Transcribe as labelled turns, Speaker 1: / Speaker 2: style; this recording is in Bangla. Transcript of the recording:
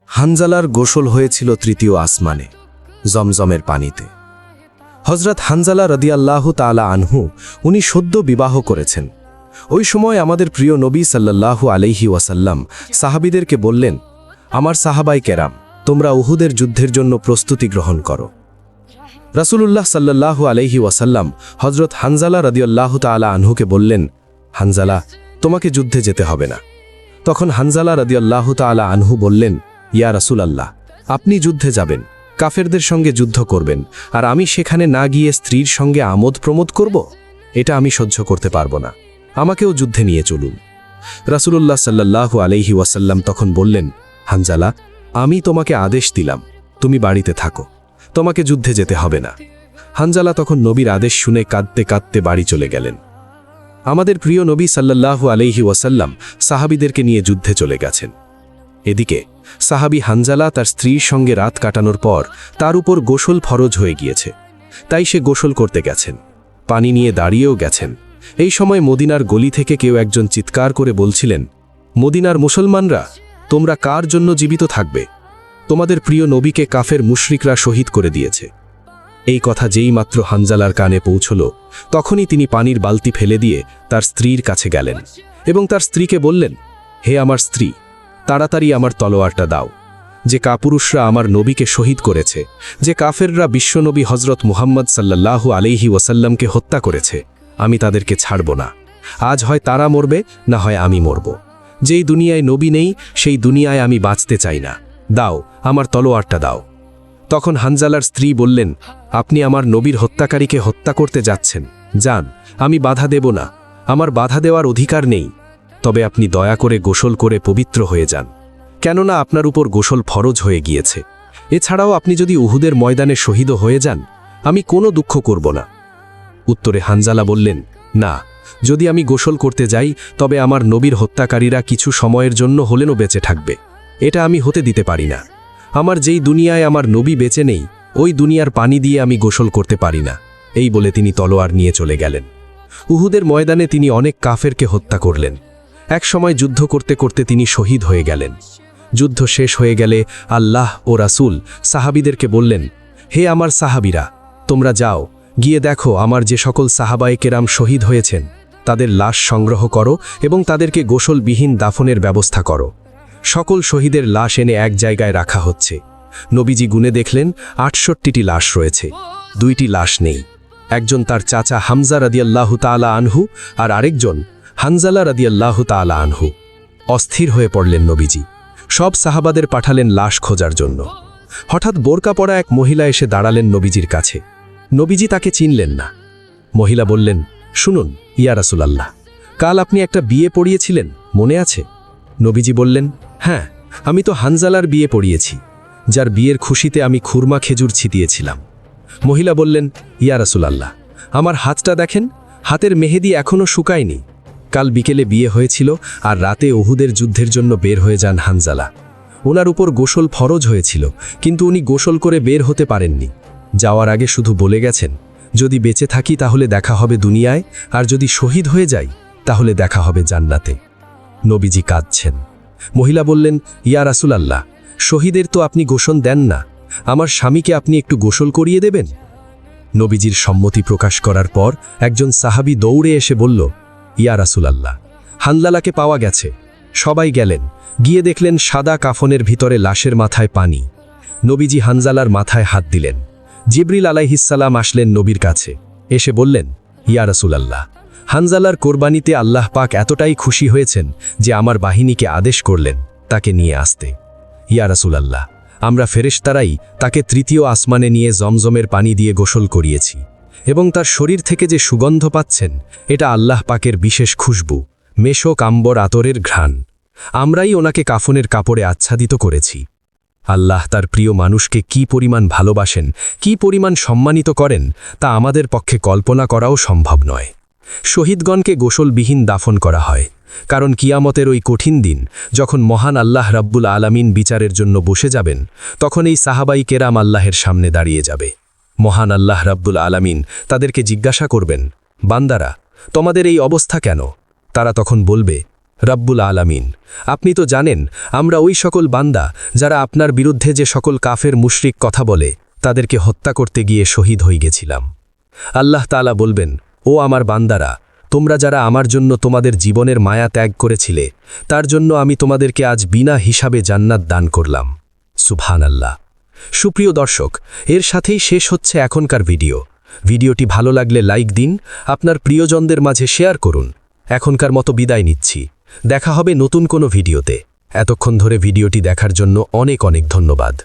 Speaker 1: হানজালার গোসল হয়েছিল তৃতীয় আসমানে, জমজমের পানিতে। হজরত হানজালা রাদিয়াল্লাহু তাআলা আনহু উনি সদ্য বিবাহ করেছেন। ওই সময় আমাদের প্রিয় নবী সাল্লাল্লাহু আলাইহি ওয়াসাল্লাম সাহাবীদেরকে বললেন, আমার সাহাবায়ে কেরাম, তোমরা উহুদের যুদ্ধের জন্য প্রস্তুতি গ্রহণ করো। রাসূলুল্লাহ সাল্লাল্লাহু আলাইহি ওয়াসাল্লাম হজরত হানজালা রাদিয়াল্লাহু তাআলা আনহুকে বললেন, হানজালা, তোমাকে যুদ্ধে যেতে হবে না। তখন হানজালা রাদিয়াল্লাহু তাআলা আনহু বললেন, ইয়া রাসূলুল্লাহ, আপনি যুদ্ধে যাবেন, কাফেরদের সঙ্গে যুদ্ধ করবেন, আর আমি সেখানে না গিয়ে স্ত্রীর সঙ্গে আমোদ প্রমোদ করব? এটা আমি সহ্য করতে পারবো না, আমাকেও যুদ্ধে নিয়ে চলুন। রাসূলুল্লাহ সাল্লাল্লাহু আলাইহি ওয়াসাল্লাম তখন বললেন, হানজালা, আমি তোমাকে আদেশ দিলাম, তুমি বাড়িতে থাকো, তোমাকে যুদ্ধে যেতে হবে না। হানজালা তখন নবীর আদেশ শুনে কাঁদতে কাঁদতে বাড়ি চলে গেলেন। আমাদের প্রিয় নবী সাল্লাল্লাহু আলাইহি ওয়াসাল্লাম সাহাবীদেরকে নিয়ে যুদ্ধে চলে গেছেন। এদিকে সাহাবী হানজালা তার স্ত্রীর সঙ্গে রাত কাটানোর পর তার উপর গোসল ফরজ হয়ে গিয়েছে, তাই সে গোসল করতে গেছেন, পানি নিয়ে দাঁড়িয়েও গেছেন। এই সময় মদিনার গলি থেকে কেউ একজন চিৎকার করে বলছিলেন, মদিনার মুসলমানরা, তোমরা কার জন্য জীবিত থাকবে? তোমাদের প্রিয় নবীকে কাফের মুশরিকরা শহীদ করে দিয়েছে। এই কথা যেই মাত্র হানজালার কানে পৌঁছল, তখনই তিনি পানির বালতি ফেলে দিয়ে তার স্ত্রীর কাছে গেলেন এবং তার স্ত্রীকে বললেন, হে আমার স্ত্রী, তাড়াতাড়ি আমার তলোয়ারটা দাও। যে কাপুরুষরা আমার নবীকে শহীদ করেছে, যে কাফেররা বিশ্বনবী হজরত মুহাম্মদ সাল্লাল্লাহু আলাইহি ওয়াসাল্লামকে হত্যা করেছে, আমি তাদেরকে ছাড়ব না। আজ হয় তারা মরবে, না হয় আমি মরব। যেই দুনিয়ায় নবী নেই, সেই দুনিয়ায় আমি বাঁচতে চাই না। দাও, আমার তলোয়ারটা দাও। তখন হানজালার স্ত্রী বললেন, আপনি আমার নবীর হত্যাকারীকে হত্যা করতে যাচ্ছেন, যান, আমি বাধা দেব না, আমার বাধা দেওয়ার অধিকার নেই। তবে আপনি দয়া করে গোসল করে পবিত্র হয়ে যান, কেননা আপনার উপর গোসল ফরজ হয়ে গিয়েছে। এছাড়াও আপনি যদি উহুদের ময়দানে শহীদ হয়ে যান, আমি কোনো দুঃখ করব না। উত্তরে হানজালা বললেন, না, যদি আমি গোসল করতে যাই, তবে আমার নবীর হত্যাকারীরা কিছু সময়ের জন্য হলেনও বেঁচে থাকবে। এটা আমি হতে দিতে পারি না। আমার যেই দুনিয়ায় আমার নবী বেঁচে নেই, ওই দুনিয়ার পানি দিয়ে আমি গোসল করতে পারি না। এই বলে তিনি তলোয়ার নিয়ে চলে গেলেন। উহুদের ময়দানে তিনি অনেক কাফেরকে হত্যা করলেন। এক সময় যুদ্ধ করতে করতে তিনি শহীদ হয়ে গেলেন। যুদ্ধ শেষ হয়ে গেলে আল্লাহ ও রাসূল সাহাবীদেরকে বললেন, হে আমার সাহাবীরা, তোমরা যাও, গিয়ে দেখো আমার যে সকল সাহাবায়ে কেরাম শহীদ হয়েছেন, তাদের লাশ সংগ্রহ করো এবং তাদেরকে গোসলবিহীন দাফনের ব্যবস্থা করো। সকল শহীদের লাশ এনে এক জায়গায় রাখা হচ্ছে। নবীজি গুনে দেখলেন ৬৮টি লাশ রয়েছে, 2টি লাশ নেই। একজন তার চাচা হামজা রাদিয়াল্লাহু তাআলা আনহু, আর আরেকজন হানজালা রাদিয়াল্লাহু তাআলা আনহু। অস্থির হয়ে পড়লেন নবীজি। সব সাহাবাদের পাঠালেন লাশ খোঁজার জন্য। হঠাৎ বোরকা পরা এক মহিলা এসে দাঁড়ালেন নবীজির কাছে। নবীজি তাকে চিনলেন না। মহিলা বললেন, শুনুন ইয়া রাসূলুল্লাহ, কাল আপনি একটা বিয়ে পড়িয়েছিলেন, মনে আছে? নবীজি বললেন, হ্যাঁ, আমি তো হানজালার বিয়ে পড়িয়েছি, যার বিয়ের খুশিতে আমি খুরমা খেজুর ছিটিয়েছিলাম। মহিলা বললেন, ইয়া রাসূলুল্লাহ, আমার হাতটা দেখেন, হাতের মেহেদি এখনও শুকায়নি। কাল বিকেলে বিয়ে হয়েছিল, আর রাতে উহুদের যুদ্ধের জন্য বের হয়ে যান হানজালা। ওনার উপর গোসল ফরজ হয়েছিল, কিন্তু উনি গোসল করে বের হতে পারেননি। যাওয়ার আগে শুধু বলে গেছেন, যদি বেঁচে থাকি তাহলে দেখা হবে দুনিয়ায়, আর যদি শহীদ হয়ে যাই তাহলে দেখা হবে জান্নাতে। নবীজি কাঁদছেন। মহিলা বললেন, ইয়া রাসূলুল্লাহ, শহীদের তো আপনি গোসল দেন না, আমার স্বামীকে আপনি একটু গোসল করিয়ে দেবেন? নবীজির সম্মতি প্রকাশ করার পর একজন সাহাবী দৌড়ে এসে বলল, ইয়া রাসূলুল্লাহ, হানজালাকে পাওয়া গেছে। সবাই গেলেন, গিয়ে দেখলেন সাদা কাফনের ভিতরে লাশের মাথায় পানি। নবীজি হানজালার মাথায় হাত দিলেন। জিবরিল আলাইহিসসালাম আসলেন নবীর কাছে, এসে বললেন, ইয়া রাসূলুল্লাহ, হানজালার কোরবানিতে আল্লাহ পাক এতটাই খুশি হয়েছেন যে আমার বাহিনীকে আদেশ করলেন তাকে নিয়ে আসতে। ইয়া রাসূলুল্লাহ, আমরা ফেরেশতারাই তাকে তৃতীয় আসমানে নিয়ে জমজমের পানি দিয়ে গোসল করিয়েছি, এবং তার শরীর থেকে যে সুগন্ধ পাচ্ছেন, এটা আল্লাহ পাকের বিশেষ খুশবু, মেশক আম্বর আতরের ঘ্রাণ। আমরাই ওনাকে কাফনের কাপড়ে আচ্ছাদিত করেছি। আল্লাহ তার প্রিয় মানুষকে কি পরিমাণ ভালোবাসেন, কি পরিমাণ সম্মানিত করেন, তা আমাদের পক্ষে কল্পনা করাও সম্ভব নয়। শহীদগণকে গোসলবিহীন দাফন করা হয়, কারণ কিয়ামতের ওই কঠিন দিন যখন মহান আল্লাহ রাব্বুল আলামিন বিচারের জন্য বসে যাবেন, তখন এই সাহাবাই কেরাম আল্লাহের সামনে দাঁড়িয়ে যাবে। মহান আল্লাহ রাব্বুল আলামিন তাদেরকে জিজ্ঞাসা করবেন, বান্দারা, তোমাদের এই অবস্থা কেন? তারা তখন বলবে, রব্বুল আলামিন, আপনি তো জানেন আমরা ওই সকল বান্দা যারা আপনার বিরুদ্ধে যে সকল কাফের মুশরিক কথা বলে তাদেরকে হত্যা করতে গিয়ে শহীদ হয়ে গেছিলাম। আল্লাহ তাআলা বলবেন, ও আমার বান্দারা, তোমরা যারা আমার জন্য তোমাদের জীবনের মায়া ত্যাগ করেছিলে তার জন্য আমি তোমাদেরকে আজ বিনা হিসাবে জান্নাত দান করলাম। সুবহানাল্লাহ। সুপ্রিয় দর্শক, এর সাথেই শেষ হচ্ছে এখনকার ভিডিওটি ভালো লাগলে লাইক দিন, আপনার প্রিয়জনদের মাঝে শেয়ার করুন। এখনকার মতো বিদায় নিচ্ছি, দেখা হবে নতুন কোনো ভিডিওতে। এতক্ষণ ধরে ভিডিওটি দেখার জন্য অনেক অনেক ধন্যবাদ।